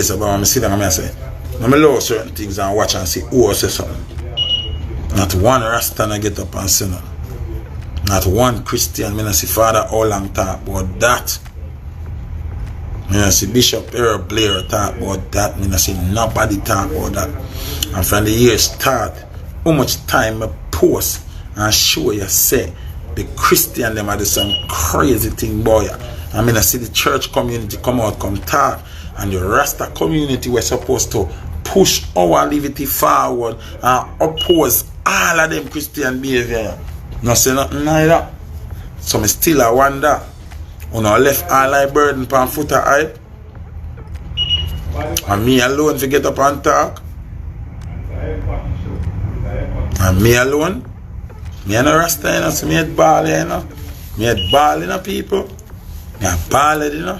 stay so but I sit down and I say, I love certain things and watch and see who say something. Not one Rasta na get up and say no. Not one Christian, I see Father all long talk about that. I see Bishop Earl Blair talk about that. I see nobody talk about that. And from the year start, how much time I post and show you say the Christian them are do some crazy thing, boy. I mean, I see the church community come out, come talk, and the Rasta community were supposed to push our liberty forward and oppose all of them Christian behavior. No say nothing like that. So me still I wonder, when I left all my burden upon Foota hype, and me alone to get up and talk, and me alone, me and the Rasta, you know, so me had ball, you know, me had ball, you know, people, me had ball, you know,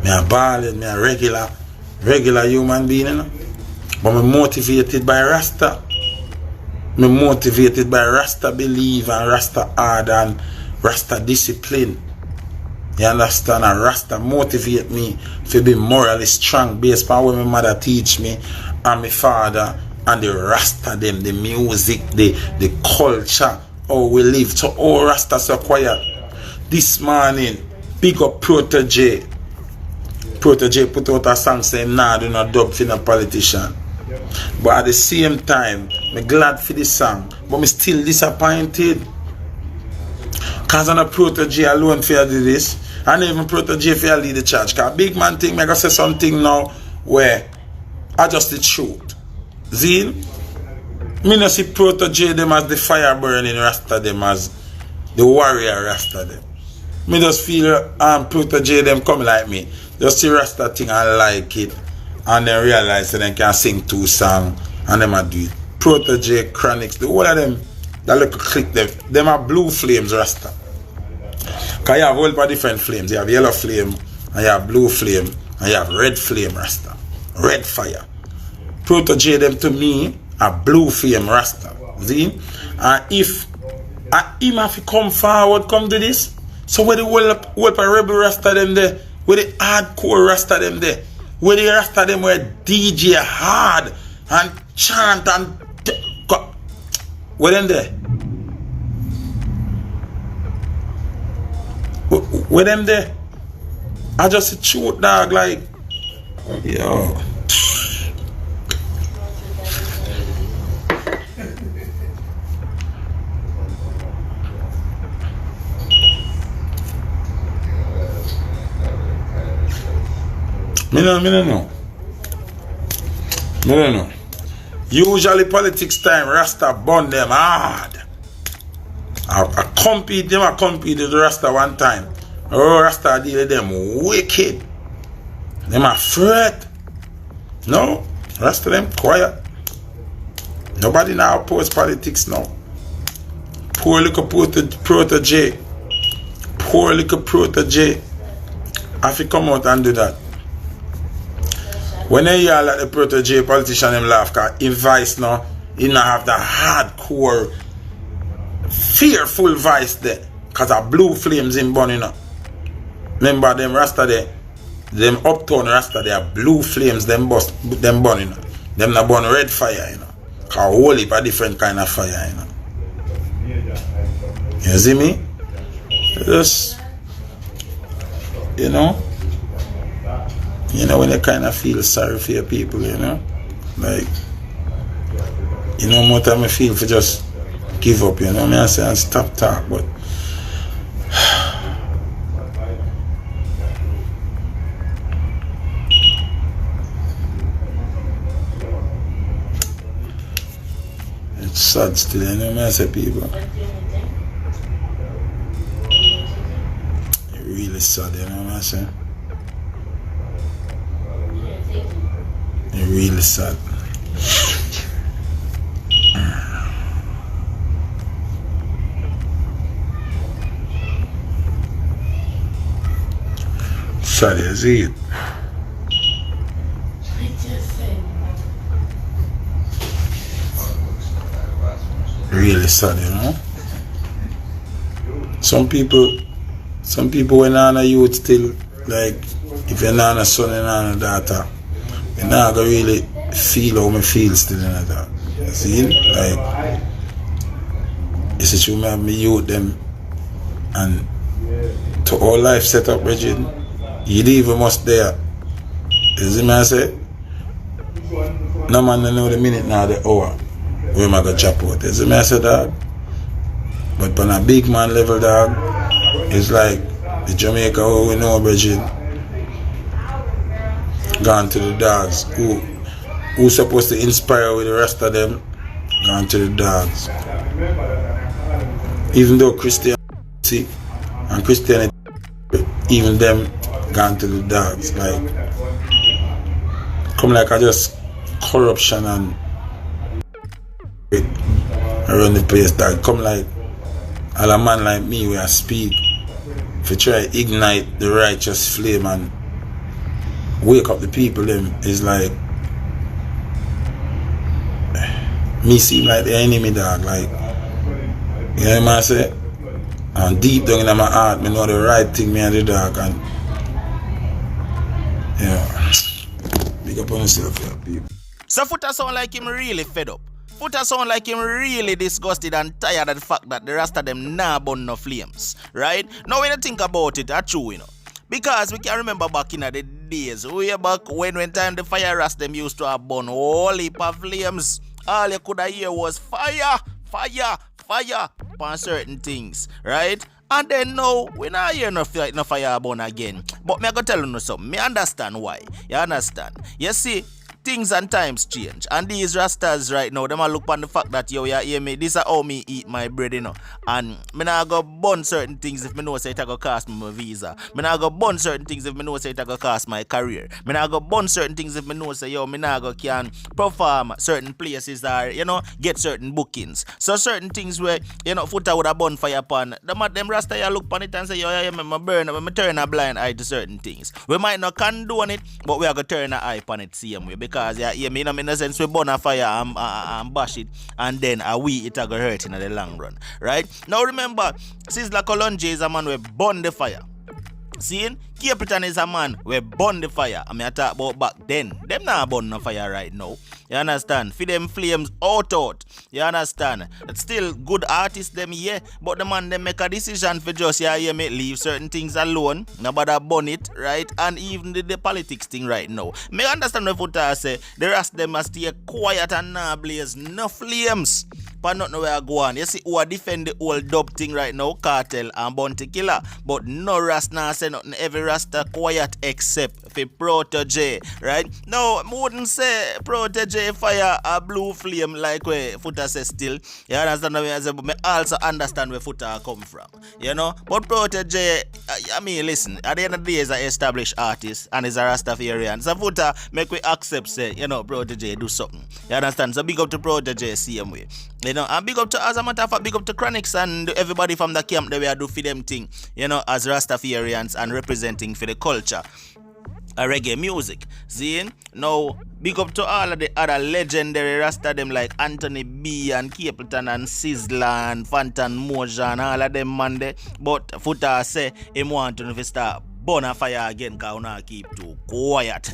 me had ball, me a regular human being, you know, but me motivated by Rasta. Me motivated by Rasta belief and Rasta hard and Rasta discipline. You understand? And Rasta motivate me to be morally strong based on what my mother teach me and my father and the Rasta them, the music, the culture, how we live. So all Rasta so quiet. This morning, big up Protege. Protege put out a song saying, nah, do not dub for no politician. But at the same time, I'm glad for this song, but I'm still disappointed. Because I'm a Protege alone for do this, and even Protege for lead the church. Because big man think I gotta say something now where I just the truth. See? Me not see Protege them as the fire burning Rasta them as the warrior Rasta them. Me just feel Protege them come like me. Just see Rasta thing and like it. And then realize that they can sing 2 songs and them a do it. Protege, Chronics, the whole of them, that little click them are blue flames Rasta. Because you have all the different flames. You have yellow flame, and you have blue flame, and you have red flame Rasta. Red fire. Protege them to me are blue flame Rasta. See? And if him have to come forward, come to this, so where the whole rebel Rasta them there, where the hardcore Rasta them there, where the rest of them were DJ hard and chant and where them there? Where them there? I just shoot dog like yo. Me no know. Usually politics time, Rasta burn them hard. I compete with Rasta one time. Oh, Rasta deal with them wicked. Them afraid. No, Rasta them quiet. Nobody now oppose politics now. Poor little Protege. Poor little Protege. I have to come out and do that. When they hear like the Protege politician them laugh, because in vice now, he not have the hardcore, fearful vice there. Because of blue flames in burning up. Remember them Rasta there, them uptown Rasta there, blue flames them burning up. Them not burn red fire, you know. Because whole heap a different kind of fire, you know. You see me? Just, you know. You know, when you kind of feel sorry for your people, you know, like, you know, more time I feel for just give up, you know, I say and stop talk, but it's sad still, you know, I say people, it's really sad, you know, I say. Really sad. Sad as it. Really sad, you know. Some people when on a youth still like if you're not a son and not a daughter, you're not gonna really feel how me feel still in that. You see? Like, it's a true me have me youth them and to all life set up, Bridget, you leave must there. You see me I say? No man don't know the minute now the hour where am I gonna chop out. You see me I say, dog? But on a big man level, dog, it's like the Jamaica who we know, Bridget, gone to the dogs. Who supposed to inspire with the rest of them, gone to the dogs. Even though Christianity and Christianity, even them gone to the dogs. Like, come like I just corruption and around the place, dog. Come like all a man like me where I speak, if you try to ignite the righteous flame and wake up the people, them is like me seem like the enemy, dog. Like, you know what I say? And deep down in my heart, me know the right thing me and the dog, and yeah, big up on yourself, yeah, people. So Foota sound like him really fed up. Foota sound like him really disgusted and tired of the fact that the rest of them nah burn no flames, right? Now when you think about it, that's true, you know. Because we can remember back in the days, way back when time the fire rust them used to have burn whole heap of flames. All you could hear was fire, fire, fire upon certain things, right? And then now, we not hear no fire burn again. But me I go tell you something, me understand why. You understand? You see, things and times change. And these Rastas right now, them a look on the fact that, yo, you hear me, this is how me eat my bread, you know. And me not go burn certain things if me know say it go cost me my visa. Me not go burn certain things if me know say it go cost my career. Me not go burn certain things if me know say, yo, me not go can perform certain places or, you know, get certain bookings. So certain things where, you know, Foota would have burn fire upon. Them Rasta you look upon it and say, yo, yeah, me burn, me turn a blind eye to certain things. We might not condone it, but we are going to turn an eye upon it same way. Because, yeah, me, in a sense, we burn a fire and bash it, and then it a go hurt in the long run, right? Now remember, Sizzla Kalonji is a man who burn the fire. See, Capleton is a man who burn the fire. I mean, I talk about back then. Them not burn no fire right now. You understand? For them flames out. You understand? It's still good artists them, yeah. But the man them make a decision for just, yeah, leave certain things alone. Nobody burn it, right? And even the politics thing right now. Me understand what Foota say. The rest them must stay quiet and not blaze no flames. But not know where I go on. You see who are defend the old dub thing right now, Cartel and Bounty Killer. But no Rasta say nothing. Every Rasta quiet except for Protege, right? No, I wouldn't say Protege fire a blue flame like where Foota says still. You understand what I say? But I also understand where Foota come from. You know? But Protege, I mean, listen, at the end of the day, is an established artist and is a Rastafarian. So Foota make we accept, say, you know, Protege do something. You understand? So big up to Protege, same way. You know, and big up to, as a matter of fact, big up to Chronics and everybody from the camp that we are do for them thing, you know, as Rastafarians and representing for the culture. Reggae music. See? Now, big up to all of the other legendary Rasta them like Anthony B and Capleton and Sizzla and Fantan Moja and all of them man there. But Foota say him want to start burn a fire again because we not keep too quiet.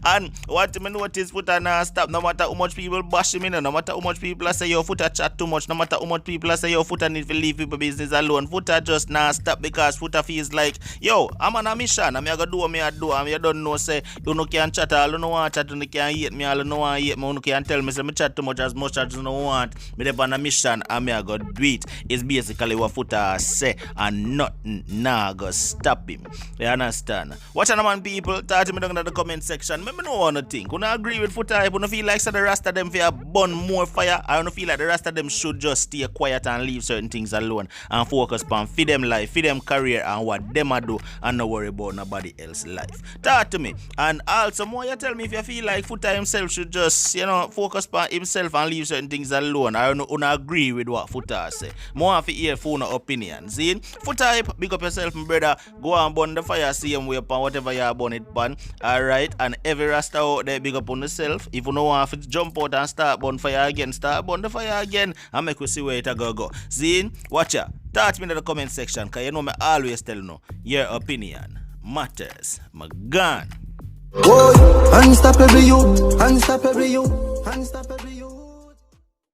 And what me notice, Foota now stop. No matter how much people bash him in, no matter how much people say your Foota chat too much, no matter how much people say your Foota need to leave people business alone, Foota just now stop because Foota feels like, yo, I'm on a mission. I'm gonna do what I do. And you don't know, say, you no can chat all, you no want chat, you can hate me all, you no want hate me, you can tell me, say, me chat too much as you no want. Me dey on a mission and me I go do it. It's basically what Foota say and nothing now go stop him. You understand? Watch out, man, people. Talk to me down in the comment section. Me no want to think. You don't agree with Foota? You don't feel like so the rest of them feel burn more fire? I don't feel like the rest of them should just stay quiet and leave certain things alone and focus on feed them life, feed them career and what them a do and not worry about nobody else's life. Talk to me. And also more you tell me if you feel like Foota himself should just, you know, focus on himself and leave certain things alone. I don't agree with what Foota say. More have to hear for no opinion. See? Foota, big up yourself, my brother. Go and burn the fire same way upon whatever you burn it pan. Alright, and every Rasta out there, big up on yourself. If you don't want to jump out and start burn fire again, start burn the fire again and make we see where it go. See? Watch ya. Talk to me in the comment section because you know me always tell you your opinion matters. My gun. Boy, unstoppable you, unstoppable you, unstoppable.